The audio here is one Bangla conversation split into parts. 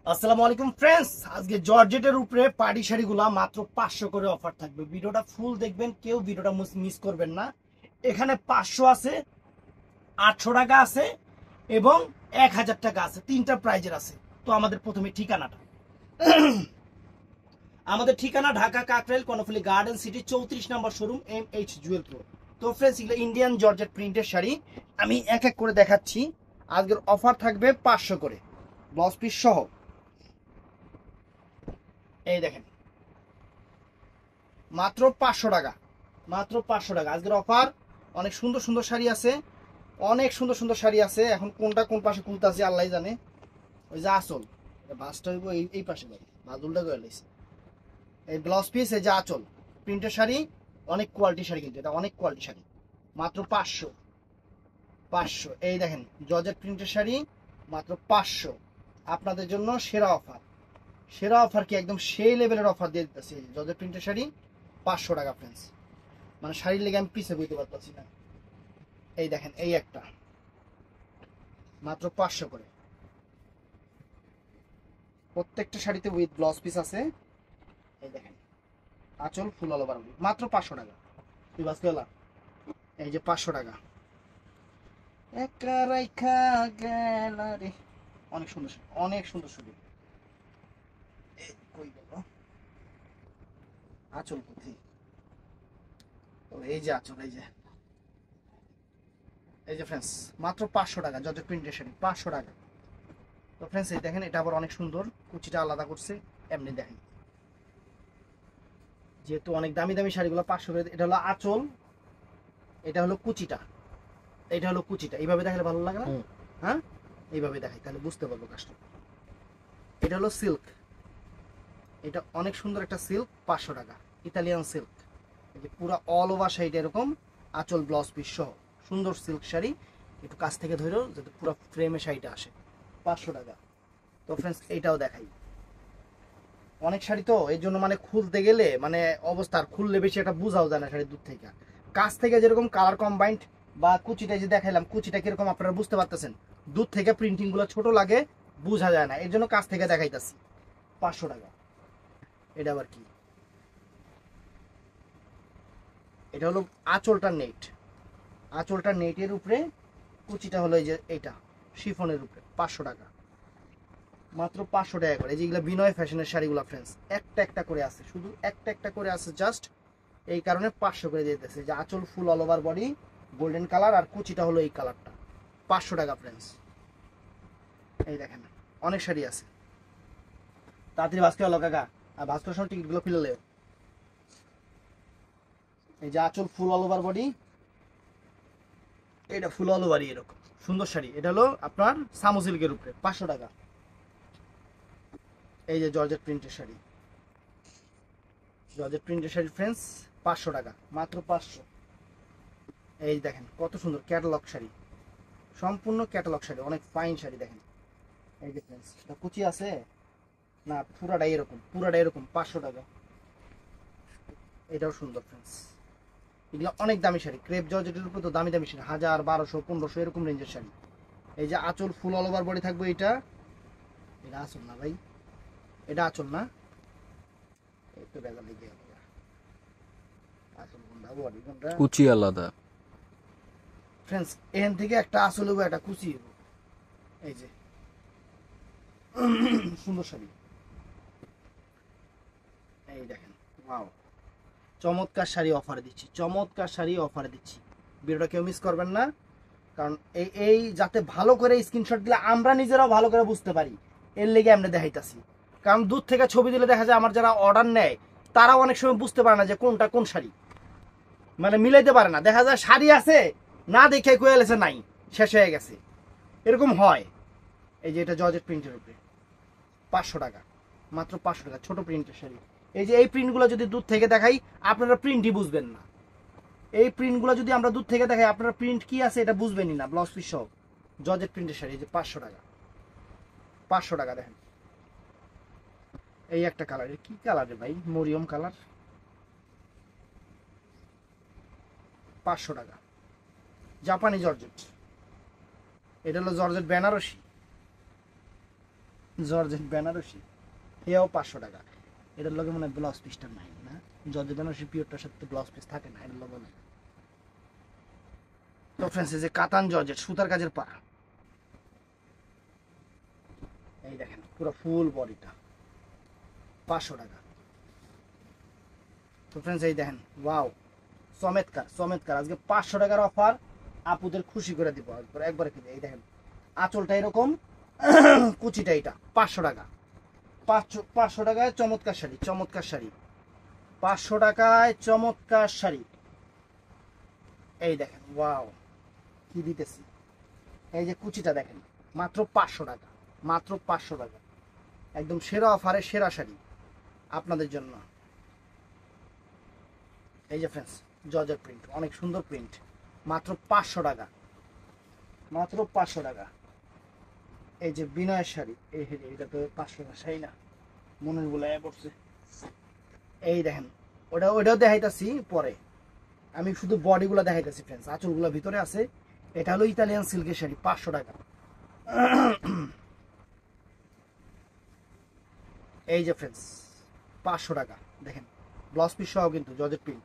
আসসালামু আলাইকুম ফ্রেন্ডস, আজকে জর্জেটের উপরে পার্টি শাড়িগুলো মাত্র 500 করে অফার থাকবে। ভিডিওটা ফুল দেখবেন, কেউ ভিডিওটা মিস করবেন না। এখানে 500 আছে, 800 টাকা আছে এবং 1000 টাকা আছে, তিনটা প্রাইজের আছে। তো আমাদের প্রথমে ঠিকানাটা, আমাদের ঠিকানা ঢাকা কাকরাইল কর্ণফুলী গার্ডেন সিটি 34 নম্বর শোরুম MH জুয়েল প্রো। তো ফ্রেন্ডস, এগুলো ইন্ডিয়ান জর্জেট প্রিন্টের শাড়ি, আমি এক এক করে দেখাচ্ছি। আজকের অফার থাকবে 500 করে ব্লাউজ পিস সহ। এই দেখেন, মাত্র 500 টাকা, মাত্র 500 টাকা আজকের অফার। অনেক সুন্দর সুন্দর শাড়ি আছে, অনেক সুন্দর সুন্দর শাড়ি আছে। এখন কোনটা কোন পাশে খুলতে আছে আল্লাহ জানে। ওই যে আঁচল, বাসটা হইব এই পাশে, বাদুলটা করে লাইছে। এই ব্লাউজ পিস, এই যে আঁচল প্রিন্টের শাড়ি, অনেক কোয়ালিটি শাড়ি, কিন্তু এটা অনেক কোয়ালিটি শাড়ি। মাত্র 500, 500। এই দেখেন জর্জেট প্রিন্টের শাড়ি, মাত্র 500। আপনাদের জন্য সেরা অফার, সেরা অফার কি একদম সেই লেভেলের অফার দিয়ে দিতেছি। জর্জেট প্রিন্টের শাড়ি 500 টাকা ফ্রেন্ডস, মানে শাড়ির লেগে আমি পিছিয়ে বুঝতে পারতেছি না। এই দেখেন, এই একটা মাত্র 500 করে। প্রত্যেকটা শাড়িতে উইথ ব্লাউজ পিস আছে। এই দেখেন, আঁচল ফুল অল ওভার, মাত্র 500 টাকা। তুই বাস গেলা, এই যে 500 টাকা। একা রাইখা গেল রে, অনেক সুন্দর শাড়ি, অনেক সুন্দর শাড়ি। কই গেল আঁচল কোথায়? এই যে আঁচল, এই যে, এই যে ফ্রেন্ডস, মাত্র 500 টাকা জর্জেট প্রিন্টের শাড়ি, 500 টাকা। তো ফ্রেন্ডস, এই দেখেন, এটা আবার অনেক সুন্দর, কুচিটা আলাদা করছে। এমনি দেখেন, যেহেতু অনেক দামি দামি শাড়িগুলো 500 করে। এটা হলো আঁচল, এটা হলো কুচিটা, এটা হলো কুচিটা। এইভাবে দেখালে ভালো লাগে না? হ্যাঁ, এইভাবে দেখাই তাহলে বুঝতে পারবো কাস্টমার। এটা হলো সিল্ক, এটা অনেক সুন্দর একটা সিল্ক, 500 টাকা ইতালিয়ান সিল্ক। এই যে পুরো অল ওভার শাড়িটা এরকম, আঁচল ব্লাউজ পিস সহ সুন্দর সিল্ক শাড়ি। একটু কাছ থেকে ধরেও যাতে পুরো ফ্রেমে শাড়িটা আসে, 500 টাকা। তো ফ্রেন্ডস, এইটাও দেখাই। অনেক শাড়ি তো এই জন্য মানে খুলতে গেলে মানে অবস্থা, আর খুললে বেশি একটা বোঝাও যায় না শাড়ি দূর থেকে। কাছ থেকে যেরকম কালার কম্বাইন্ড বা কুচিটা যে দেখাইলাম, কুচিটা কিরকম আপনারা বুঝতে পারতেছেন। দূর থেকে প্রিন্টিং গুলো ছোট লাগে, বোঝা যায় না, এর জন্য কাছ থেকে দেখাইতেছি। 500 টাকা। এটা আবার কি? এটা হলো আঁচলটা নেট, আঁচলটা নেটের উপরে, কুচিটা হলো এই যে এইটা শিফনের উপরে, 500 টাকা, মাত্র 500 টাকা করে। যেগুলো বিনয় ফ্যাশনের শাড়িগুলো ফ্রেন্ডস, একটা একটা করে আছে, শুধু একটা একটা করে আছে জাস্ট, এই কারণে 500 করে দিতেছে। যে আঁচল full all over body golden colour, আর কুচিটা হলো এই কালারটা, 500 টাকা ফ্রেন্ডস। এই দেখেন, অনেক শাড়ি আছে। তাড়াতাড়ি ভাস্কর হলো কাকা, আর ভাস্কর সময় টিকিটগুলো ফেলে লেও। এই যে আঁচল ফুল অল ওভার বডি, এটা ফুল অল ওভারই এরকম সুন্দর শাড়ি। এটা হলো আপনার সামো সিল্কের উপরে, 500 টাকা। এই যে জর্জেট প্রিন্টের শাড়ি, জর্জেট প্রিন্টের শাড়ি ফ্রেন্ডস, 500 টাকা, মাত্র 500। এই দেখেন কত সুন্দর ক্যাটালগ শাড়ি, সম্পূর্ণ ক্যাটালগ শাড়ি, অনেক ফাইন শাড়ি। দেখেন, এই যে ফ্রেন্ডস, এটা কুচি আছে না, পুরাটাই এরকম, পুরাটাই এরকম, 500 টাকা। এটাও সুন্দর ফ্রেন্ডস। এগুলো অনেক দামি শাড়ি, ক্রেপ জর্জেটের উপর তো দামি দামি শাড়ি, 1000, 1200, 1500 এরকম রেঞ্জের শাড়ি। এই যে আঁচল ফুল অল ওভার বডি থাকবে। এটা এটা আঁচল না ভাই, এটা আঁচল না, একটু বেলা লেগে গেল। আঁচল কোনটা, বডি কোনটা কুচি আলাদা। ফ্রেন্ডস? এখান থেকে একটা আঁচল হবো, একটা কুচি হবো। এই যে সুন্দর শাড়ি, এই দেখেন, ওয়াও, চমৎকার শাড়ি অফারে দিচ্ছি, চমৎকার শাড়ি অফারে দিচ্ছি। ভিডিওটা কেউ মিস করবেন না, কারণ এই এই যাতে ভালো করে স্ক্রিনশট দিলে আমরা নিজেরাও ভালো করে বুঝতে পারি, এর লেগে আমরা দেখাইতাছি। কারণ দূর থেকে ছবি দিলে দেখা যায় আমার যারা অর্ডার নেয় তারাও অনেক সময় বুঝতে পারে না যে কোনটা কোন শাড়ি, মানে মিলাইতে পারে না। দেখা যায় শাড়ি আছে, না দেখে কয়ে গেছে নাই, শেষ হয়ে গেছে, এরকম হয়। এই যে এটা জর্জেট প্রিন্টের উপরে, 500 টাকা, মাত্র 500 টাকা, ছোট প্রিন্টের শাড়ি। এই যে এই প্রিন্টগুলো যদি দূর থেকে দেখাই আপনারা প্রিন্টই বুঝবেন না। এই প্রিন্টগুলো যদি আমরা দূর থেকে দেখাই আপনারা প্রিন্ট কি আছে এটা বুঝবেনই না। ব্লাউজ পিস সহ জর্জেট প্রিন্টের শাড়ি, এই যে 500 টাকা, 500 টাকা। দেখেন, এই একটা কালার, কি কালার রে ভাই, মরিয়ম কালার, 500 টাকা। জাপানি জর্জেট, এটা হলো জর্জেট বেনারসি, জর্জেট বেনারসি, এও 500 টাকা। এটার লগে মানে ব্লাউজ পিসটা নাই না, জর্জেট বেনারসি পিওরটার সাথে ব্লাউজ পিস থাকে না, এটার লগে নাই। তো ফ্রেন্ডস এই যে কাতান জর্জেট সুতার কাজের পা, এই দেখেন পুরো ফুল বডিটা 500 টাকা। তো ফ্রেন্ডস এই দেখেন ওয়াও চমৎকার চমৎকার, আজকে 500 টাকার অফার, আপুদের খুশি করে দিব একবারে। এই দেখেন আঁচলটা এরকম, কুচিটা এটা 500 টাকা। 500 টাকায় চমৎকার শাড়ি, চমৎকার শাড়ি 500 টাকায় চমৎকার শাড়ি। এই দেখেন ওয়াও কি দিতেছি, এই যে কুচিটা দেখেন মাত্র 500 টাকা, মাত্র 500 টাকা, একদম সেরা অফারে সেরা শাড়ি আপনাদের জন্য। এই যে ফ্রেন্ডস জর্জেট প্রিন্ট, অনেক সুন্দর প্রিন্ট, মাত্র 500 টাকা, মাত্র 500 টাকা। এই যে বিনয়ের শাড়ি, এই এটা তো 500 টাকা শাড়ি না, মনের গুলায় পড়ছে। এই দেখেন ওটাও দেখাইতাছি পরে, আমি শুধু বডিগুলো দেখাইতাছি ফ্রেন্ডস, আঁচলগুলো ভিতরে আছে। এটা হলো ইতালিয়ান সিল্কের শাড়ি 500 টাকা। এই যে ফ্রেন্ডস 500 টাকা, দেখেন ব্লাউজ পিস সহ কিন্তু জর্জেট প্রিন্ট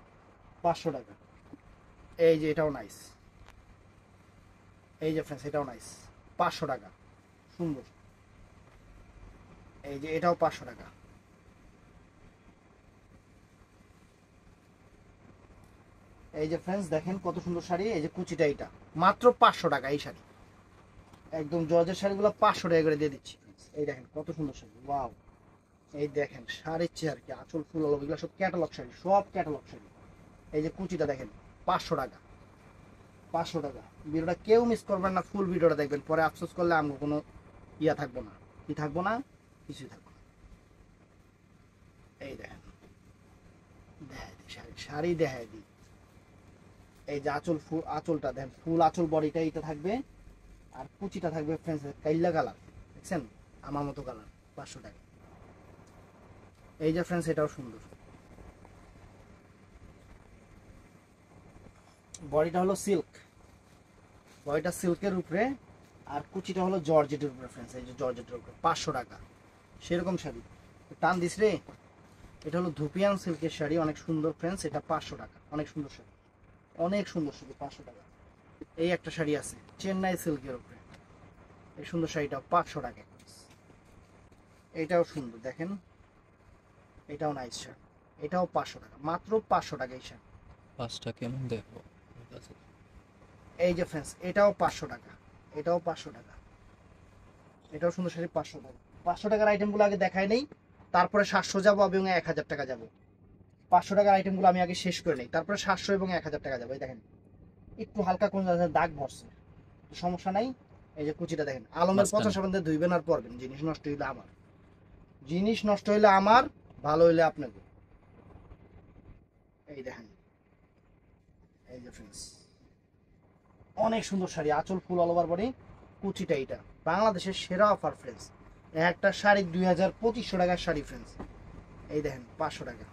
500 টাকা। এই যে এটাও নাইস, এই যে ফ্রেন্ডস এটাও নাইস 500 টাকা, সুন্দর। এই যে এটাও 500 টাকা। এই যে ফ্রেন্ডস দেখেন কত সুন্দর শাড়ি, এই যে কুচিটা এটা মাত্র 500 টাকা। এই শাড়ি একদম জর্জের শাড়িগুলো 500 টাকা করে দিয়ে দিচ্ছি। এই দেখেন কত সুন্দর শাড়ি, ওয়াও। এই দেখেন শাড়ির চেয়ার কি আঁচল ফুল, এগুলো সব ক্যাটালগ শাড়ি, সব ক্যাটালগ শাড়ি। এই যে কুচিটা দেখেন 500 টাকা, 500 টাকা। ভিডিওটা কেউ মিস করবেন না, ফুল ভিডিওটা দেখবেন, পরে আফসোস করলে আমার কোনো ইয়া থাকবো না, কি থাকবো না, কিছুই থাকবো না। এই দেখেন দেখাই দিই শাড়ি, শাড়ি দেখাই দিই। এই যে আঁচল ফুল, আঁচলটা দেখেন ফুল আঁচল, বডিটা এটা থাকবে, আর কুচিটা থাকবে ফ্রেন্ডস কাইল্লা কালার, দেখছেন আমার মতো কালার, 500 টাকা। এই যে ফ্রেন্ডস এটাও সুন্দর, বডিটা হলো সিল্ক, বডিটা সিল্কের উপরে, আর কুচিটা হলো জর্জেটের উপরে ফ্রেন্ডস, এই যে জর্জেটের উপরে 500 টাকা। সেরকম শাড়ি টান দিস রে। এটা হলো ধুপিয়ান সিল্কের শাড়ি, অনেক সুন্দর ফ্রেন্ডস, এটা 500 টাকা, অনেক সুন্দর শাড়ি, অনেক সুন্দর শাড়ি 500 টাকা। এই একটা শাড়ি আছে চেন্নাই সিল্কের উপরে, এই সুন্দর শাড়িটাও 500 টাকা। এটাও সুন্দর দেখেন, এটাও নাইস শাড়ি, এটাও 500 টাকা, মাত্র 500 টাকা এই শাড়ি। পাঁচটা কেমন দেখো। এই যে ফ্রেন্ডস এটাও 500 টাকা, এটাও 500 টাকা, এটাও সুন্দর শাড়ি 500 টাকা। 500 টাকার আইটেমগুলো আগে দেখাই নেই, তারপরে 700 যাবো এবং 1000 টাকা যাবো। 500 টাকার আইটেমগুলো আমি আগে শেষ করে নেই, তারপরে 700 এবং 1000 টাকা যাবো। এই দেখেন একটু হালকা কোন দাগ ভরছে, সমস্যা নাই। এই যে কুচিটা দেখেন, আলমের 50 দিয়ে ধুইবেন আর পরবেন, জিনিস নষ্ট হইলে আমার, জিনিস নষ্ট হইলে আমার, ভালো হইলে আপনাকে। এই দেখেন এই যে ফ্রেন্ডস অনেক সুন্দর শাড়ি, আঁচল ফুল অল ওভার বডি, কুচিটা এটা বাংলাদেশের সেরা অফার ফ্রেন্ডস। একটা শাড়ি 2500 টাকার শাড়ি ফ্রেন্ডস, এই দেখেন 500 টাকা।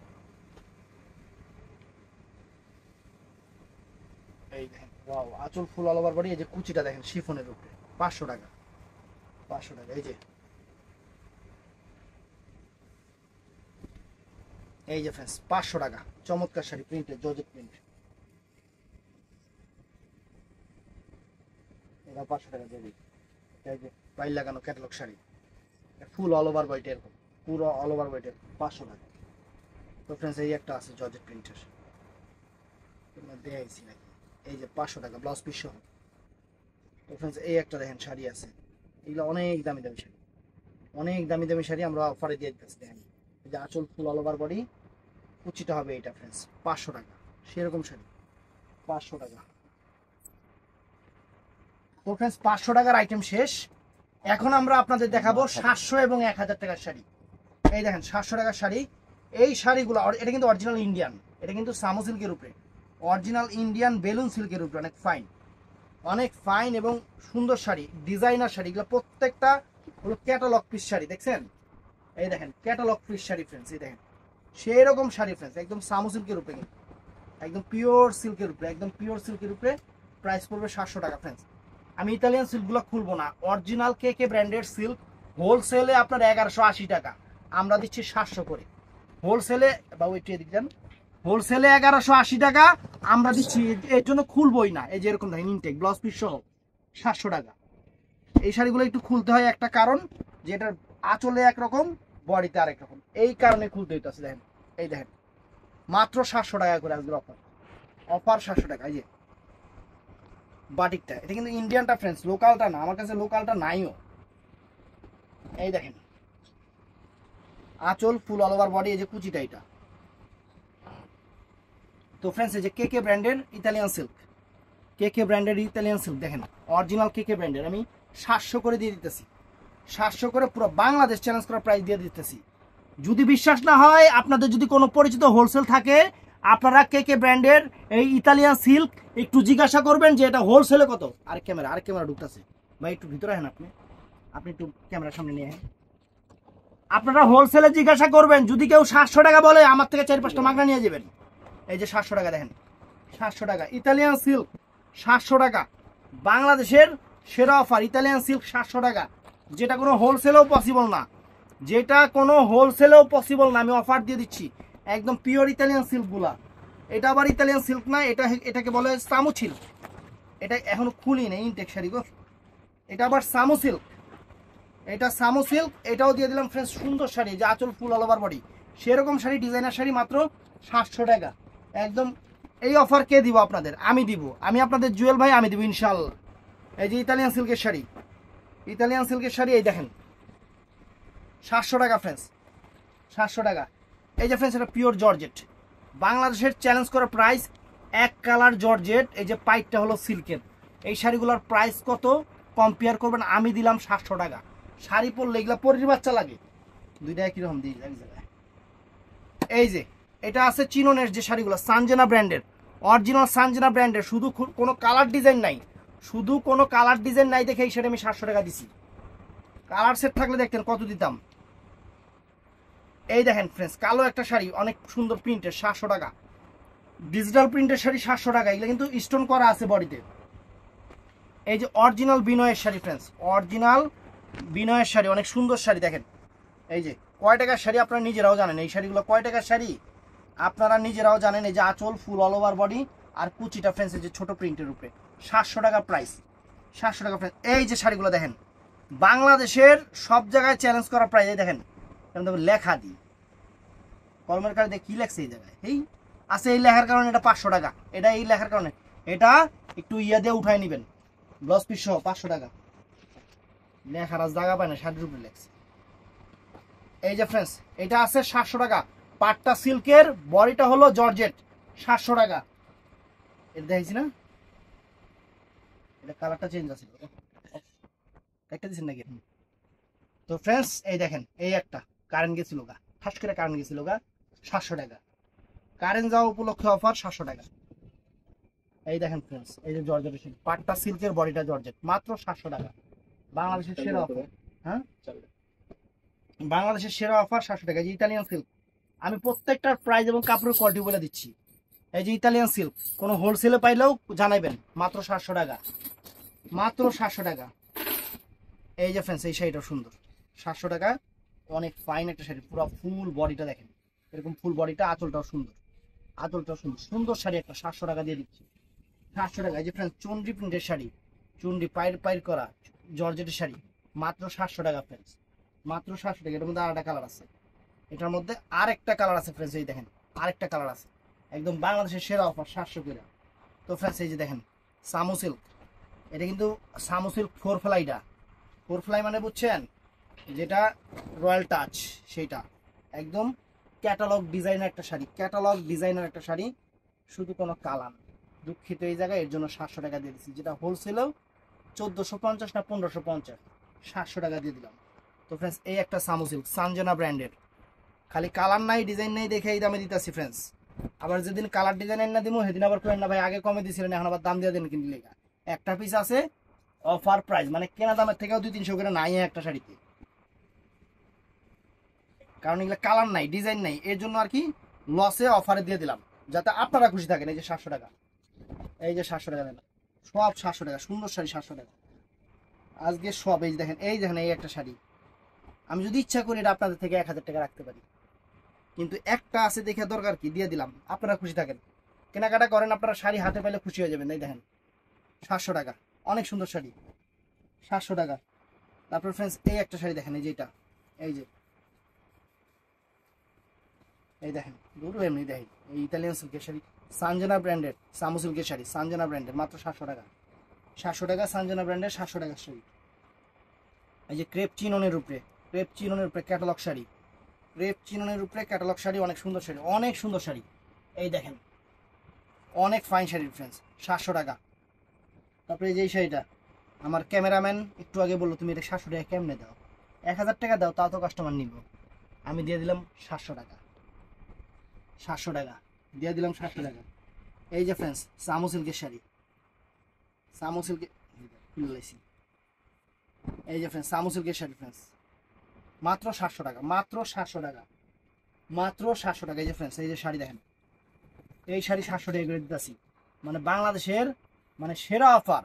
এই দেখেন ওয়াও আঁচল ফুল অল ওভার বডি, এই যে কুচিটা দেখেন শিফনের উপরে 500 টাকা, 500 টাকা। এই যে ফ্রেন্ডস 500 টাকা চমৎকার শাড়ি, প্রিন্টের জর্জেট প্রিন্ট, এটা 500 টাকা দিয়ে দিই। এই যে বাইল লাগানো ক্যাটালগ শাড়ি, ফুল অল ওভার বডিটা এরকম, পুরো অল ওভার বডিটা 500 টাকা। তো ফ্রেন্ডস এই একটা আছে জর্জেট প্রিন্টের, দেখাইছি নাকি, এই যে 500 টাকা ব্লাউজ পিস সহ। তো ফ্রেন্ডস এই একটা দেখেন শাড়ি আছে, এগুলো অনেক দামি দামি শাড়ি, অনেক দামি দামি শাড়ি আমরা অফারে দিয়ে দিচ্ছি। দেখেন এই যে আঁচল ফুল অল ওভার বডি, কুচিটা হবে এটা ফ্রেন্ডস 500 টাকা, সেরকম শাড়ি 500 টাকা। তো ফ্রেন্ডস 500 টাকার আইটেম শেষ, এখন আমরা আপনাদের দেখাবো 700 এবং 1000 টাকার শাড়ি। এই দেখেন 700 টাকার শাড়ি, এই শাড়িগুলো এটা কিন্তু অরিজিনাল ইন্ডিয়ান, এটা কিন্তু সামো সিল্কের উপরে, অরিজিনাল ইন্ডিয়ান বেলুন সিল্কের উপরে, অনেক ফাইন, অনেক ফাইন এবং সুন্দর শাড়ি, ডিজাইনার শাড়ি, এগুলো প্রত্যেকটা হলো ক্যাটালগ পিস শাড়ি, দেখছেন এই দেখেন ক্যাটালগ পিস শাড়ি ফ্রেন্ডস। এই দেখেন সেই রকম শাড়ি ফ্রেন্ডস, একদম সামো সিল্কের উপরে, কিন্তু একদম পিওর সিল্কের উপরে, একদম পিওর সিল্কের উপরে, প্রাইস পড়বে 700 টাকা ফ্রেন্ডস। আমি ইতালিয়ান সিল্কগুলো খুলবো না, অরিজিনাল কে ব্র্যান্ডের সিল্ক হোলসেলে আপনার 1180 টাকা, আমরা দিচ্ছি 700 করে। হোলসেলে বাবু একটু এদিক দেন, হোলসেলে 1180 টাকা আমরা দিচ্ছি। এর জন্য খুলবই না, এই যে এরকম দেখেন ইনটেক ব্লাউজ পিস সহ 700 টাকা। এই শাড়িগুলো একটু খুলতে হয়, একটা কারণ যে এটার আঁচলে একরকম, বডিতে আরেক রকম, এই কারণে খুলতে হইতেছে। দেখেন এই দেখেন মাত্র 700 টাকা করে আজকের অফার, অফার 700 টাকা। এই যে বাটিকটা, এটা কিন্তু ইন্ডিয়ানটা ফ্রেন্ডস, লোকালটা না, আমার কাছে লোকালটা নাইও। এই দেখেন আঁচল ফুল অল ওভার বডি, এই যে কুচিটা এটা। তো ফ্রেন্ডস এই যে কে কে ব্র্যান্ডের ইতালিয়ান সিল্ক, কে কে ব্র্যান্ডের ইতালিয়ান সিল্ক দেখেন, অরিজিনাল কে কে ব্র্যান্ডের আমি 700 করে দিয়ে দিতেছি, 700 করে পুরো বাংলাদেশ চ্যালেঞ্জ করা প্রাইস দিয়ে দিতেছি। যদি বিশ্বাস না হয়, আপনাদের যদি কোনো পরিচিত হোলসেল থাকে, আপনারা কে কে ব্র্যান্ডের এই ইতালিয়ান সিল্ক একটু জিজ্ঞাসা করবেন যে এটা হোলসেলে কত। আরেক ক্যামেরা ঢুকতেছে ভাই, একটু ভিতরে হেন, আপনি একটু ক্যামেরার সামনে নিয়ে। আপনারা হোলসেলে জিজ্ঞাসা করবেন, যদি কেউ 700 টাকা বলে, আমার থেকে 4-5টা মাগনা নিয়ে যাবেন। এই যে 700 টাকা দেখেন, 700 টাকা ইতালিয়ান সিল্ক, 700 টাকা বাংলাদেশের সেরা অফার। ইতালিয়ান সিল্ক 700 টাকা, যেটা কোনো হোলসেলেও পসিবল না, যেটা কোনো হোলসেলেও পসিবল না, আমি অফার দিয়ে দিচ্ছি। একদম পিওর ইতালিয়ান সিল্কগুলা। এটা আবার ইতালিয়ান সিল্ক না, এটাকে বলে সামু সিল্ক। এটা এখনো খুলি নেই ইনটেক শাড়ি গো, এটা আবার সামু সিল্ক, এটা সামু সিল্ক। এটাও দিয়ে দিলাম ফ্রেন্ডস, সুন্দর শাড়ি, যে আঁচল ফুল অল ওভার বডি, সেরকম শাড়ি, ডিজাইনার শাড়ি মাত্র 700 টাকা একদম। এই অফার কে দিব আপনাদের? আমি দিব, আমি আপনাদের জুয়েল ভাই, আমি দিব ইনশাআল্লাহ। এই যে ইতালিয়ান সিল্কের শাড়ি, ইতালিয়ান সিল্কের শাড়ি, এই দেখেন 700 টাকা ফ্রেন্ডস, 700 টাকা। এই যে ফ্রেন্ডস এটা পিওর জর্জেট, বাংলাদেশের চ্যালেঞ্জ করা প্রাইস, এক কালার জর্জেট। এই যে পাইপটা হলো সিল্কের। এই শাড়িগুলোর প্রাইস কত কম্পেয়ার করবেন? আমি দিলাম 700 টাকা। শাড়ি পরলে এগুলা পরির বাচ্চা লাগে, দুইটা একই রকম দিই এক জায়গায়। এই যে এটা আছে চিননের যে শাড়িগুলো, সানজেনা ব্র্যান্ডের, অরিজিনাল সানজেনা ব্র্যান্ডের, শুধু কোনো কালার ডিজাইন নাই, শুধু কোনো কালার ডিজাইন নাই দেখে এই শাড়ি আমি 700 টাকা দিছি। কালার সেট থাকলে দেখতেন কত দিতাম। এই দেখেন ফ্রেন্ডস কালো একটা শাড়ি, অনেক সুন্দর প্রিন্টের, 700 টাকা। ডিজিটাল প্রিন্টের শাড়ি 700 টাকা, এগুলো কিন্তু স্টোন করা আছে বডিতে। এই যে অরিজিনাল বিনয়ের শাড়ি ফ্রেন্ডস, অরিজিনাল বিনয়ের শাড়ি, অনেক সুন্দর শাড়ি দেখেন। এই যে কয় টাকার শাড়ি আপনারা নিজেরাও জানেন, এই শাড়িগুলো কয় টাকার শাড়ি আপনারা নিজেরাও জানেন। এই যে আঁচল ফুল অল ওভার বডি আর কুচিটা ফ্রেন্ডস, এই যে ছোট প্রিন্টের উপরে 700 টাকা প্রাইস, 700 টাকা ফ্রেন্ডস। এই যে শাড়িগুলো দেখেন, বাংলাদেশের সব জায়গায় চ্যালেঞ্জ করা প্রাইস। এই দেখেন লেখা দিই, কলমের কাছে কি লেখছে এই জায়গায়, এই আছে, এই লেখার কারণে এটা 500 টাকা, এটা এই লেখার কারণে এটা একটু ইয়া দিয়ে উঠাই নেবেন, ব্লাউজ পিস সহ 500 টাকা। লেখার আজ জায়গা পায় না, শাড়ির উপরে লেখছে। এই যে ফ্রেন্ডস এটা আছে 700 টাকা, পাটটা সিল্কের, বডিটা হলো জর্জেট, 700 টাকা। এটা দেখেছি না, এটা কালারটা চেঞ্জ আছে, একটা দিচ্ছেন নাকি? তো ফ্রেন্ডস এই দেখেন, এই একটা কারেন্ট গেছিল গা, ঠাস করে কারেন্ট গেছিল গা, 700 টাকা। কারেন্ট যাওয়া উপলক্ষে অফার 700 টাকা। এই দেখেন ফ্রেন্ডস, এই যে জর্জেট পাটটা সিল্কের, বডিটা জর্জেট, মাত্র 700 টাকা। বাংলাদেশের সেরা অফার, হ্যাঁ বাংলাদেশের সেরা অফার 700 টাকা। যে ইতালিয়ান সিল্ক, আমি প্রত্যেকটার প্রাইস এবং কাপড়ের কোয়ালিটি বলে দিচ্ছি। এই যে ইতালিয়ান সিল্ক, কোনো হোলসেলে পাইলেও জানাবেন, মাত্র 700 টাকা, মাত্র 700 টাকা। এই যে ফ্রেন্ডস এই শাড়িটা সুন্দর, 700 টাকা, অনেক ফাইন একটা শাড়ি, পুরো ফুল বডিটা দেখেন, এরকম ফুল বডিটা, আঁচলটাও সুন্দর, আঁচলটাও সুন্দর, সুন্দর শাড়ি একটা, 700 টাকা দিয়ে দিচ্ছি, 700 টাকা। এই যে ফ্রেন্ডস চুনরি প্রিন্টের শাড়ি, চুনরি পাইর করা জর্জেটের শাড়ি, মাত্র 700 টাকা ফ্রেন্ডস, মাত্র 700 টাকা। এটার মধ্যে আরেকটা কালার আছে, এটার মধ্যে আরেকটা কালার আছে ফ্রেন্ডস, এই দেখেন আরেকটা কালার আছে, একদম বাংলাদেশের সেরা অফার 700 করে। তো ফ্রেন্ডস এই যে দেখেন সামু সিল্ক, এটা কিন্তু সামু সিল্ক 4 ফ্লাইটা, 4 ফ্লাই মানে বুঝছেন, যেটা রয়্যাল টাচ, সেইটা একদম ক্যাটালগ ডিজাইনার একটা শাড়ি, ক্যাটালগ ডিজাইনার একটা শাড়ি, শুধু কোনো কালার, দুঃখিত এই জায়গায়, এর জন্য 700 টাকা দিয়ে দিচ্ছি, যেটা হোলসেলেও 1450 না 1550, 700 টাকা দিয়ে দিলাম। তো ফ্রেন্ডস এই একটা সামু সিল্ক, সানজেনা ব্র্যান্ডের, খালি কালার নাই ডিজাইন নাই দেখে এই দামে দিতেছি ফ্রেন্ডস। আবার যেদিন কালার ডিজাইন না দিব, সেদিন আবার করেন না ভাই আগে কমে দিয়েছিলেন, এখন আবার দাম দিয়ে দেন কিন্তু লেখা। একটা পিস আছে অফার প্রাইস, মানে কেনা দামের থেকেও 200-300 করে নাই একটা শাড়িতে, কারণ এগুলো কালার নাই ডিজাইন নাই, এর জন্য আর কি লসে অফারে দিয়ে দিলাম, যাতে আপনারা খুশি থাকেন। এই যে 700 টাকা, এই যে 700 টাকা দিলাম, সব 700 টাকা, সুন্দর শাড়ি 700 টাকা আজকে সব। এই দেখেন, এই দেখেন এই একটা শাড়ি, আমি যদি ইচ্ছা করি এটা আপনাদের থেকে 1000 টাকা রাখতে পারি, কিন্তু একটা আছে দেখে দরকার কি দিয়ে দিলাম, আপনারা খুশি থাকেন। কেনাকাটা করেন, আপনারা শাড়ি হাতে পাইলে খুশি হয়ে যাবেন। এই দেখেন 700 টাকা, অনেক সুন্দর শাড়ি, 700 টাকা। তারপর ফ্রেন্ডস এই একটা শাড়ি দেখেন, এই যে এটা, এই যে এই দেখেন দুটো এমনি দেখেন, এই ইতালিয়ান সিল্কের শাড়ি, সানজানা ব্র্যান্ডের, সামু সিল্কের শাড়ি, সানজানা ব্র্যান্ডের, মাত্র 700 টাকা। 700 টাকা সানজানা ব্র্যান্ডের, 700 টাকার শাড়ি। এই যে ক্রেপ চিননের উপরে, ক্রেপ চিননের উপরে ক্যাটালগ শাড়ি, ক্রেপ চিননের উপরে ক্যাটালগ শাড়ি, অনেক সুন্দর শাড়ি, অনেক সুন্দর শাড়ি। এই দেখেন অনেক ফাইন শাড়ি ফ্রেন্ডস, 700 টাকা। তারপরে এই যে এই শাড়িটা, আমার ক্যামেরাম্যান একটু আগে বললো তুমি এটা 700 টাকা কেমনে দাও, 1000 টাকা দাও তাও তো কাস্টমার নিব। আমি দিয়ে দিলাম 700 টাকা, 700 টাকা দিয়ে দিলাম, 700 টাকা। এই যে ফ্রেন্ডস সামু সিল্কের শাড়ি, সামু সিল্কের, এই যে ফ্রেন্ডস সামু সিল্কের শাড়ি ফ্রেন্ডস, মাত্র 700 টাকা, মাত্র 700 টাকা, মাত্র 700 টাকা। এই যে ফ্রেন্ডস এই যে শাড়ি দেখেন, এই শাড়ি 700 টাকা করে দিতেছি, মানে বাংলাদেশের মানে সেরা অফার,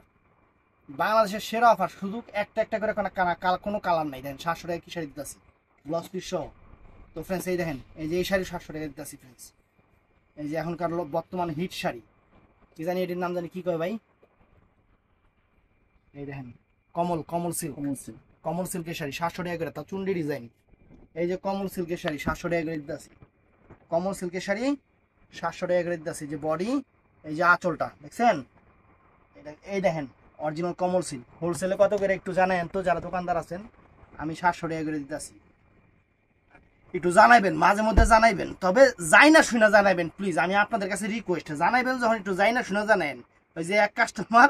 বাংলাদেশের সেরা অফার। শুধু একটা একটা করে কোনো কালার নাই, দেখেন 700 টাকা কি শাড়ি দিতেছি, ব্লাউজ পিস সহ। তো ফ্রেন্ডস এই দেখেন এই যে এই শাড়ি 700 টাকা দিতেছি ফ্রেন্ডস। এই যে এখনকার বর্তমান হিট শাড়ি, কি জানি এটির নাম জানি কি কয় ভাই, এই দেখেন কমল, কমল সিল্ক, কমল সিল্কের শাড়ি 700 টাকা করে, তা চুন্ডি ডিজাইন। এই যে কমল সিল্কের শাড়ি 700 টাকা করে দিতেছি, কমল সিল্কের শাড়ি 700 টাকা করে দিতেছি। যে বডি, এই যে আঁচলটা দেখছেন, এই দেখেন অরিজিনাল কমল সিল্ক। হোলসেলে কত করে একটু জানেন তো যারা দোকানদার আছেন, আমি 700 টাকা করে দিতেছি, একটু জানাইবেন, মাঝে মধ্যে জানাইবেন, তবে যাই না শুনে জানাইবেন প্লিজ, আমি আপনাদের কাছে রিকোয়েস্ট, জানাইবেন যখন একটু যাই না শুনে জানেন। ওই যে এক কাস্টমার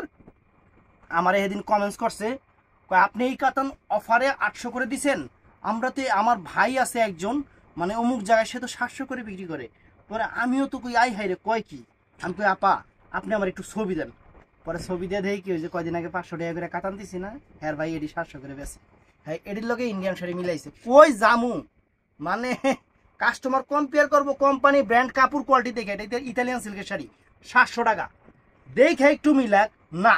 আমার এদিন কমেন্টস করছে, আপনি এই কাতান অফারে 800 করে দিছেন, আমরা তো আমার ভাই আছে একজন মানে অমুক জায়গায়, সে তো 700 করে বিক্রি করে, পরে আমিও তো কই আই হাই রে কয় কি, আমি কই আপা আপনি আমার একটু ছবি দেন। পরে ছবি দিয়ে দেখি কি হয়েছে, কয়দিন আগে 500 টাকা করে কাতান দিছি না, হ্যাঁ ভাই এটি 700 করে বেছে, হ্যাঁ এটির লগে ইন্ডিয়ান শাড়ি মিলাইছে, কই জামু মানে কাস্টমার কম্পেয়ার করবো কোম্পানি ব্র্যান্ড কাপড় কোয়ালিটি দেখে, এটা ইতালিয়ান সিল্কের শাড়ি 700 টাকা দেখে একটু মিলাক না,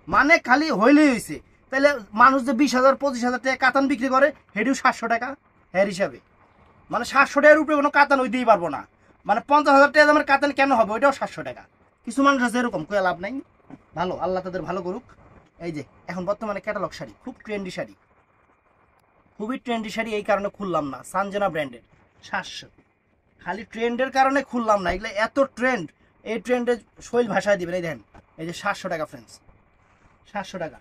মানে খালি হইলেই হয়েছে। তাহলে মানুষ যে 20,000 25,000 টাকা কাতান বিক্রি করে, হেডিও 700 টাকা হের হিসাবে, মানে 700 টাকার উপরে কোনো কাতান ওই দিয়েই পারবো না, মানে 50,000 টাকা দামের কাতান কেন হবে, ওইটাও 700 টাকা। কিছু মানুষ আছে এরকম, কয়ে লাভ নাই, ভালো আল্লাহ তাদের ভালো করুক। এই যে এখন বর্তমানে ক্যাটালগ শাড়ি, খুব ট্রেন্ডি শাড়ি, খুবই ট্রেন্ডি শাড়ি, এই কারণে খুললাম না, সানজানা ব্র্যান্ডের 700, খালি ট্রেন্ডের কারণে খুললাম না, এগুলো এত ট্রেন্ড, এই ট্রেন্ডে শৈল ভাষায় দিবেন। এই দেখেন এই যে 700 টাকা ফ্রেন্ডস, 700 টাকা।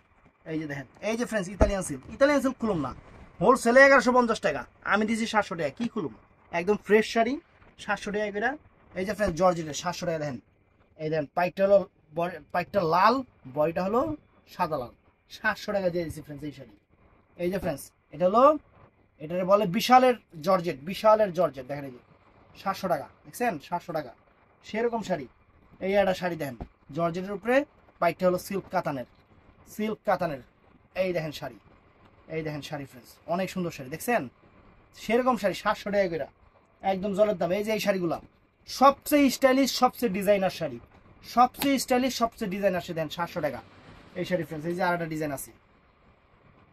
এই যে দেখেন এই যে friends Italian silk, Italian silk খুলুম না, হোলসেলে 1150 টাকা, আমি দিয়েছি 700 টাকা, কি খুলুম, একদম ফ্রেশ শাড়ি 700 টাকা করে। এই যে ফ্রেন্ডস জর্জেটের 700 টাকা দেখেন, এই দেখেন পাইকটা হলো, পাইকটা লাল, বডিটা হলো সাদা লাল, 700 টাকা দিয়ে দিয়েছি ফ্রেন্ডস এই শাড়ি। এই যে ফ্রেন্ডস এটা হলো, এটাকে বলে বিশালের জর্জেট, বিশালের জর্জেট, দেখেন এই যে 700 টাকা, দেখছেন 700 টাকা সেরকম শাড়ি। এই একটা শাড়ি দেখেন জর্জেটের উপরে, পাইকটা হলো সিল্ক কাতানের, সিল্ক কাতানের, এই দেখেন শাড়ি, এই দেখেন শাড়ি ফ্রেন্ডস, অনেক সুন্দর শাড়ি দেখছেন, সেরকম শাড়ি 700 টাকা করে, একদম জলের দাম। এই যে এই শাড়িগুলা সবচেয়ে স্টাইলিশ, সবচেয়ে ডিজাইনার শাড়ি, সবচেয়ে স্টাইলিশ, সবচেয়ে ডিজাইনার শাড়ি দেন 700 টাকা এই শাড়ি ফ্রেন্ডস। এই যে আর একটা ডিজাইন আছে,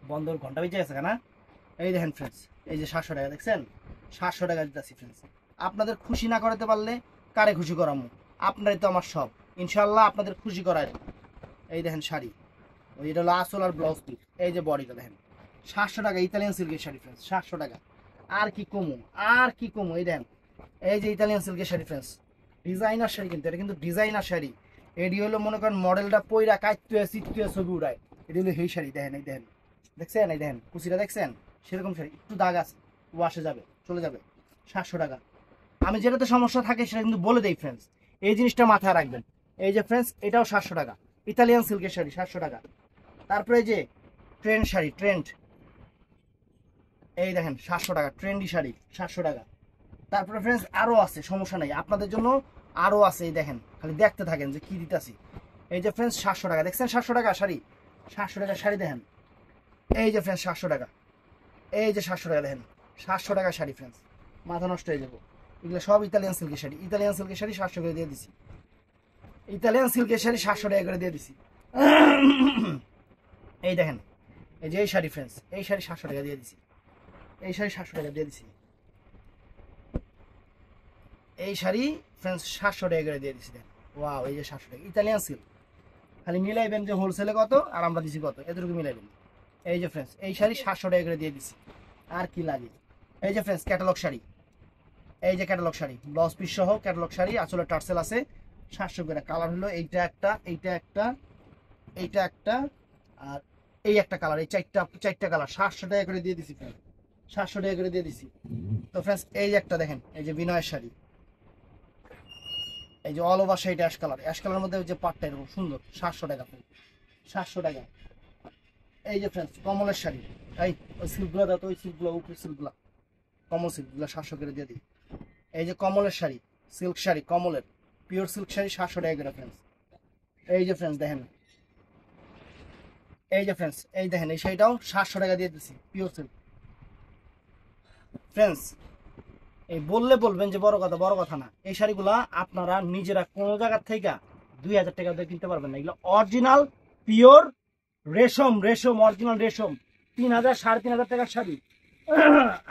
বন্ধর ঘন্টা বেঁচে গেছে না, এই দেখেন ফ্রেন্ডস এই যে 700 টাকা দেখছেন, 700 টাকা দিতেছি ফ্রেন্ডস। আপনাদের খুশি না করাতে পারলে কারে খুশি করামু, আপনারাই তো আমার সব, ইনশাল্লাহ আপনাদের খুশি করায়। এই দেখেন শাড়ি, ওই এটা হলো আসল আর ব্লাউজ পিস। এই যে বডিটা দেখেন 700 টাকা ইতালিয়ান সিল্কের শাড়ি ফ্রেন্ডস, 700 টাকা। আর কি কমু, আর কি কমু, এই দেখেন এই যে ইতালিয়ান সিল্কের শাড়ি ফ্রেন্ডস, ডিজাইনার শাড়ি, কিন্তু এটা কিন্তু ডিজাইনার শাড়ি, এটি হলো মনে করেন মডেলটা পইরা কাইতে চিত্তে ছবি উড়ায়, এটি হলো সেই শাড়ি। দেখেন এই দেখেন, দেখছেন এই দেখেন কুচিটা দেখছেন, সেরকম শাড়ি, একটু দাগ আছে, ওয়াশে যাবে, চলে যাবে, 700 টাকা। আমি যেটাতে সমস্যা থাকে সেটা কিন্তু বলে দেই ফ্রেন্ডস, এই জিনিসটা মাথায় রাখবেন। এই যে ফ্রেন্ডস এটাও 700 টাকা, ইতালিয়ান সিল্কের শাড়ি 700 টাকা। তারপরে যে ট্রেন্ড শাড়ি, ট্রেন্ড, এই দেখেন 700 টাকা, ট্রেন্ডি শাড়ি 700 টাকা। তারপরে ফ্রেন্ডস আরও আছে, সমস্যা নেই, আপনাদের জন্য আরও আছে, এই দেখেন খালি দেখতে থাকেন যে কি দিতেছি। এই যে ফ্রেন্ডস 700 টাকা দেখছেন, 700 টাকা শাড়ি, 700 টাকা শাড়ি দেখেন। এই যে ফ্রেন্ডস 700 টাকা, এই যে 700 টাকা দেখেন, 700 টাকা শাড়ি ফ্রেন্ডস, মাথা নষ্ট হয়ে যাবো। এগুলো সব ইতালিয়ান সিল্কের শাড়ি, ইতালিয়ান সিল্কের শাড়ি 700 করে দিয়ে দিছি, ইতালিয়ান সিল্কের শাড়ি 700 টাকা করে দিয়ে দিছি। এই দেখেন এই যে এই শাড়ি ফ্রেন্ডস, এই শাড়ি 700 টাকা দিয়ে দিছি। এই শাড়ি 700 টাকা দিয়ে দিছি। এই শাড়ি ফ্রেন্ডস 700 টাকা করে দিয়ে দিছি। ওয়াও, এই যে 700 টাকা ইতালিয়ান সিল্ক। খালি মিলাইবেন যে হোলসেলে কত আর আমরা দিছি কত, এতটুকু মিলাইবেন। এই যে ফ্রেন্ডস এই শাড়ি 700 টাকা করে দিয়ে দিছি। আর কি লাগে? এই যে ফ্রেন্ডস ক্যাটালগ শাড়ি, এই যে ক্যাটালগ শাড়ি ব্লাউজ পিস সহ ক্যাটালগ শাড়ি, আসলে টার্সেল আছে 700 করে। কালার হলো এইটা একটা, এইটা একটা, এইটা একটা, আর এই একটা কালার, এই চারটা কালার 700 টাকা করে দিয়ে দিছি ফ্রেন্ডস, 700 টাকা করে দিয়ে দিছি। তো ফ্রেন্ডস এই যে একটা দেখেন, এই যে বিনয়ের শাড়ি, এই যে অল ওভার শাড়িটা অ্যাশ কালার, অ্যাশ কালারের মধ্যে যে পাটটা এরকম সুন্দর, 700 টাকা ফ্রেন্ডস, 700 টাকা। এই যে ফ্রেন্ডস কমলের শাড়ি, এই ওই সিল্কগুলো দাও তো, ওই সিল্কগুলো, উপরে সিল্কগুলো, কমল সিল্কগুলো 700 করে দিয়ে দিই। এই যে কমলের শাড়ি, সিল্ক শাড়ি কমলের, পিওর সিল্ক শাড়ি 700 টাকা করে ফ্রেন্ডস। এই যে ফ্রেন্ডস দেখেন, এই যে ফ্রেন্ডস এই দেখেন এই শাড়িটাও 700 টাকা দিয়ে দিচ্ছি, পিওর সিল্ক ফ্রেন্ডস। এই বললে বলবেন যে বড় কথা, বড় কথা না। এই শাড়িগুলা আপনারা নিজেরা কোনো জায়গা থেকে 2000 টাকা দিয়ে কিনতে পারবেন না। এগুলো অরিজিনাল পিওর রেশম, রেশম অরিজিনাল রেশম, 3000 3500 টাকার শাড়ি।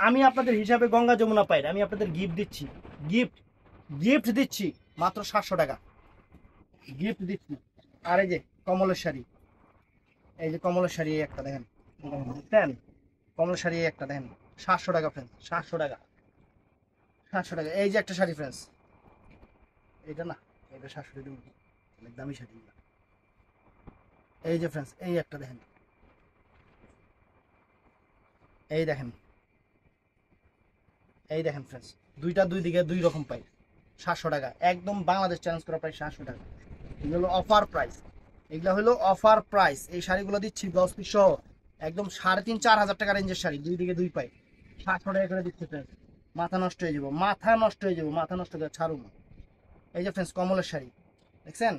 আমি আপনাদের হিসাবে গঙ্গা যমুনা পাইর, আমি আপনাদের গিফট দিচ্ছি, গিফট গিফট দিচ্ছি মাত্র 700 টাকা গিফট দিচ্ছি। আর এই যে কমলের শাড়ি, এই যে কমলের শাড়ি একটা দেখেন, দেখেন কমলের শাড়ি একটা দেখেন 700 টাকা ফ্রেন্ডস, 700 টাকা, 700 টাকা। এই যে একটা শাড়ি ফ্রেন্ডস, এটা না, এটা 700 টাকা, অনেক দামি শাড়ি। এই যে ফ্রেন্ডস এই একটা দেখেন, এই দেখেন, এই দেখেন ফ্রেন্ডস, দুইটা দুই দিকে দুই রকম পাই, 700 টাকা একদম বাংলাদেশ চ্যালেঞ্জ করা প্রাইস 700 টাকা। এগুলো হলো অফার প্রাইস, এগুলো হলো অফার প্রাইস। এই শাড়িগুলো দিচ্ছি ব্লাউজ পিস সহ একদম 3,500-4,000 টাকা রেঞ্জের শাড়ি, দুই দিকে দুই পাই 700 টাকা করে দিচ্ছে ফ্রেন্ডস। মাথা নষ্ট হয়ে যাবো, মাথা নষ্ট হয়ে যাবো, মাথা নষ্ট করে ছাড়ুন। এই যে ফ্রেন্ডস কমলের শাড়ি দেখছেন,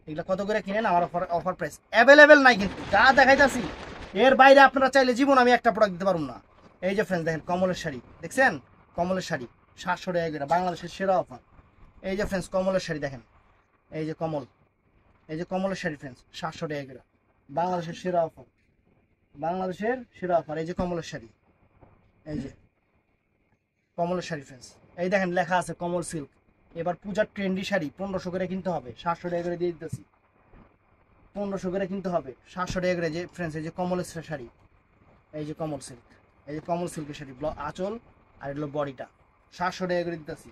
এগুলো কত করে কিনেন, আমার অফার অফার প্রাইস অ্যাভেলেবেল নাই কিন্তু, যা দেখাইতেছি এর বাইরে আপনারা চাইলে জীবন আমি একটা প্রোডাক্ট দিতে পারবো না। এই যে ফ্রেন্ডস দেখেন কমলের শাড়ি দেখছেন, কমলের শাড়ি 700 টাকা করে, বাংলাদেশের সেরা অফার। এই যে ফ্রেন্ডস কমলের শাড়ি দেখেন, এই যে কমল, এই যে কমলের শাড়ি ফ্রেন্ডস 700 টাকা করে, বাংলাদেশের সেরা অফার, বাংলাদেশের সেরা অফার। এই যে কমলের শাড়ি, এই যে কমলের শাড়ি ফ্রেন্ডস, এই দেখেন লেখা আছে কমল সিল্ক। এবার পূজার ট্রেন্ডি শাড়ি 1500 করে কিনতে হবে, 700 টাকা করে দিয়ে দিতেছি, 1500 করে কিনতে হবে, 700 টাকা করে। যে ফ্রেন্ডস এই যে কমলের শাড়ি, এই যে কমল সিল্ক, এই যে কমল সিল্কের শাড়ি আঁচল আর এগুলো বডিটা 700 টাকা করে দিতেছি।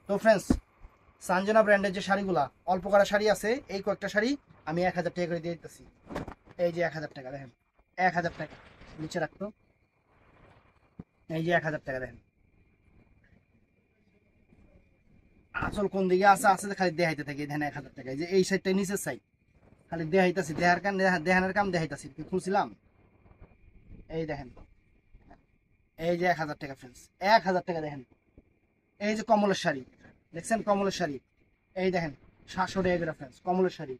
তো ফ্রেন্ডস সানজানা ব্র্যান্ডের যে শাড়িগুলা অল্প করা শাড়ি আছে, এই কয়েকটা শাড়ি আমি 1000 টাকা করে দিয়ে দিতেছি। এই যে 1000 টাকা দেখেন, 1000 টাকা নিচে রাখতো, এই যে 1000 টাকা দেখেন। আঁচল কোন দিকে আছে আছে খালি দেখাইতে থাকি, দেখেন 1000 টাকা। এই যে এই সাইডটা নিচের সাইড খালি দেখাইতেছি, দেখানোর কাম দেখাইতেছি, খুলছিলাম। এই দেখেন, এই যে 1000 টাকা ফ্রেন্ডস, 1000 টাকা দেখেন। এই যে কমলের শাড়ি দেখছেন, কমলের শাড়ি এই দেখেন 700 টাকা করে ফ্রেন্ডস, কমলের শাড়ি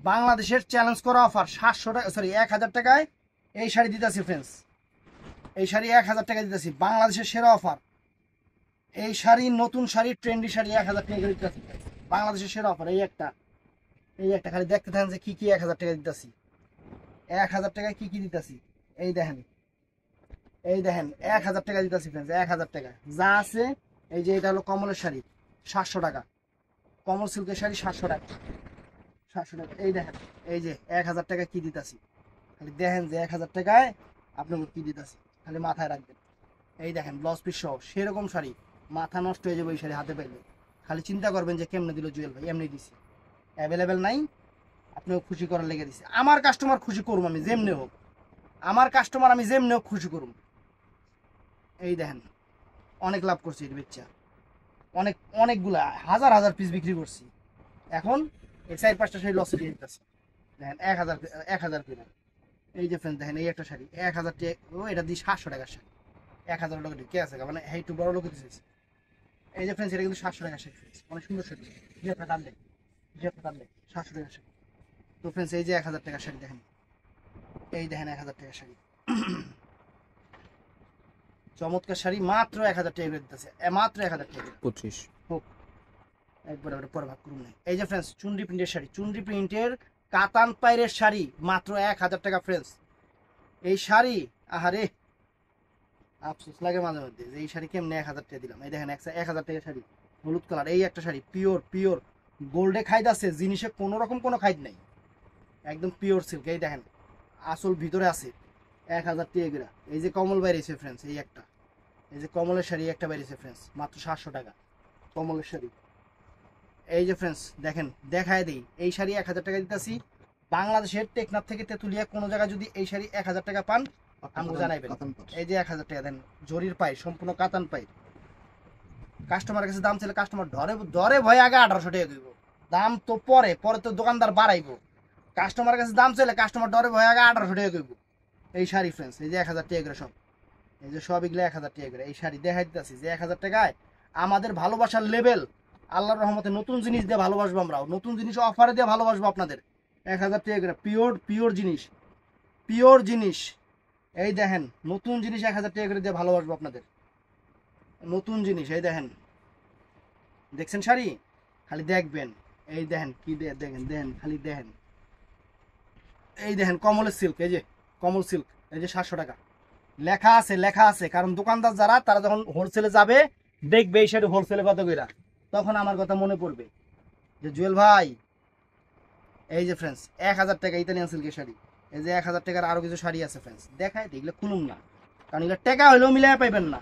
বাংলাদেশের চ্যালেঞ্জ করা অফার 700 টাকা, সরি 1000 টাকায় এই শাড়ি দিতেছি ফ্রেন্ডস, এই শাড়ি 1000 টাকা দিতেছি, বাংলাদেশের সেরা অফার। এই শাড়ি নতুন শাড়ি ট্রেন্ডি শাড়ি 1000 টাকা করে দিতেছি, বাংলাদেশের সেরা অফার। এই একটা, এই একটা খালি দেখতে থাকেন যে কি কি 1000 টাকা দিতেছি, 1000 টাকায় কি কি দিতেছি। এই দেখেন, এই দেখেন 1000 টাকা দিতেছি ফ্রেন্ডস, 1000 টাকা যা আছে। এই যে এটা হলো কমলের শাড়ি 700 টাকা, কমল সিল্কের শাড়ি 700 টাকা, 700 টাকা। এই দেখেন এই যে 1000 টাকা কি দিতেছি, খালি দেখেন যে 1000 টাকায় আপনাকে কি দিতেছি, খালি মাথায় রাখবেন। এই দেখেন ব্লাউজ পিস সহ সেরকম শাড়ি, মাথা নষ্ট হয়ে যাবে এই শাড়ি হাতে পেলে। খালি চিন্তা করবেন যে কেমনে দিল জুয়েল ভাই, এমনি দিছি, অ্যাভেলেবেল নাই, আপনিও খুশি করার লেগে দিছি। আমার কাস্টমার খুশি করুম আমি যেমনি হোক, আমার কাস্টমার আমি যেমনি হোক খুশি করুম। এই দেখেন অনেক লাভ করছি এই বাচ্চা, অনেক অনেকগুলা হাজার হাজার পিস বিক্রি করছি, এখন এই 4-5টা শাড়ি লসে দিয়ে দিতেছি। দেখেন 1000 করে। এই যে ফ্রেন্ড দেখেন এই একটা শাড়ি 1000 টাকা, ও এটা দিয়ে 700 টাকার শাড়ি, 1000 টাকা কে আছে মানে এই একটু বড় লোক দিয়েছে। এই যে ফ্রেন্ডস এটা কিন্তু 700 টাকার শাড়ি, অনেক সুন্দর শাড়ি, যে আপনার দাম দেয়, যে আপনার দাম দেয় 700 টাকার শাড়ি। তো ফ্রেন্ডস এই যে 1000 টাকার শাড়ি দেখেন, এই দেখেন 1000 টাকার শাড়ি, চমৎকার শাড়ি মাত্র 1000 টাকা করে দিতেছে, মাত্র 1000 টাকা 25 হোক, একবার ওটা পরে ভাগ করুন না। এই যে ফ্রেন্ডস চুনরি প্রিন্টের শাড়ি, চুনরি প্রিন্টের কাতান পাইরের শাড়ি মাত্র 1000 টাকা ফ্রেন্ডস। এই শাড়ি আহারে আফসোস লাগে মাঝে মধ্যে যে এই শাড়ি কেমনে 1000 টাকা দিলাম। এই দেখেন 1000 টাকা শাড়ি, হলুদ কালার, এই একটা শাড়ি পিওর পিওর গোল্ডে খাইদ আছে, জিনিসে কোনো রকম কোনো খাইদ নাই, একদম পিওর সিল্ক। এই দেখেন আসল ভিতরে আছে 1000 টাকা করে। এই যে কমল বাইরেছে ফ্রেন্ডস, এই একটা, এই যে কমলের শাড়ি একটা বাইরেছে ফ্রেন্ডস, মাত্র 700 টাকা কমলের শাড়ি। এই যে ফ্রেন্ডস দেখেন, দেখায় দিই, এই শাড়ি 1000 টাকা দিতেছি। বাংলাদেশের টেকনাফ থেকে তেতুলিয়া কোনো জায়গায় যদি এই শাড়ি 1000 টাকা পান আমাকে জানাইবেন। এই যে 1000 টাকা দেন, জরির পাই, সম্পূর্ণ কাতান পাই। কাস্টমারের কাছে দাম চাইলে কাস্টমার ধরে ধরে ভয় আগে 1800 টাকা দিব, দাম তো পরে পরে তো দোকানদার বাড়াইবো। কাস্টমারের কাছে দাম চাইলে কাস্টমার ডরে ভয় আগে 1800 টাকা দিব। এই শাড়ি ফ্রেন্ডস, এই যে 1000 টাকা করে সব, এই যে সব এগুলো 1000 টাকা করে। এই শাড়ি দেখাই দিতেছি যে 1000 টাকায় আমাদের ভালোবাসার লেভেল, আল্লাহর রহমতে নতুন জিনিস দিয়ে ভালোবাসবো আমরা, নতুন জিনিস অফারে দিয়ে ভালোবাসবো আপনাদের। 1000 টাকা করে পিওর পিওর জিনিস, পিওর জিনিস। এই দেখেন নতুন জিনিস 1000 টাকা করে দিয়ে ভালোবাসবো আপনাদের, নতুন জিনিস। এই দেখেন, দেখছেন শাড়ি, খালি দেখবেন। এই দেখেন কি দেখেন, দেখেন খালি দেখেন। এই দেখেন কমলের সিল্ক, এই যে কমল সিল্ক, এই যে 700 টাকা লেখা আছে, লেখা আছে। কারণ দোকানদার যারা তারা যখন হোলসেলে যাবে দেখবে এই শাড়ি হোলসেলে কত কইরা, তখন আমার কথা মনে পড়বে যে জুয়েল ভাই। এই যে ফ্রেন্ডস 1000 টাকা ইতালিয়ান সিল্কের শাড়ি। এই যে 1000 টাকার আরো কিছু শাড়ি আছে ফ্রেন্ডস, দেখায় এগুলো খুলুম না, কারণ এগুলো টাকা হইলেও মিলাই পাইবেন না।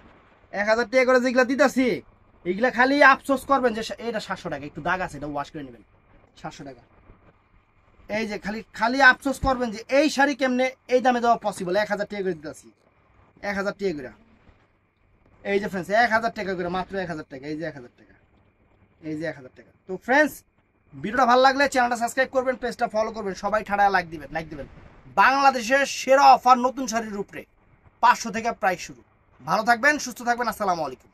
1000 টাকা করে যেগুলো দিতেছি এগুলা খালি আফসোস করবেন যে এটা 700 টাকা, একটু দাগ আছে, এটা ওয়াশ করে নেবেন, 700 টাকা। এই যে খালি খালি আফসোস করবেন যে এই শাড়ি কেমনে এই দামে দেওয়া পসিবল। 1000 টাকা করে দিতেছি, 1000 টাকা করে। এই যে ফ্রেন্ডস 1000 টাকা করে, মাত্র 1000 টাকা। এই যে 1000 টাকা, এই যে 1000 টাকা। তো ফ্রেন্ডস ভিডিওটা ভালো লাগলে চ্যানেলটা সাবস্ক্রাইব করবেন, পেজটা ফলো করবেন, সবাই ঠাড়া লাইক দিবেন, লাইক দিবেন। বাংলাদেশের সেরা অফার নতুন শাড়ির উপরে 500 থেকে প্রাইস শুরু। ভালো থাকবেন, সুস্থ থাকবেন, আসসালামু আলাইকুম।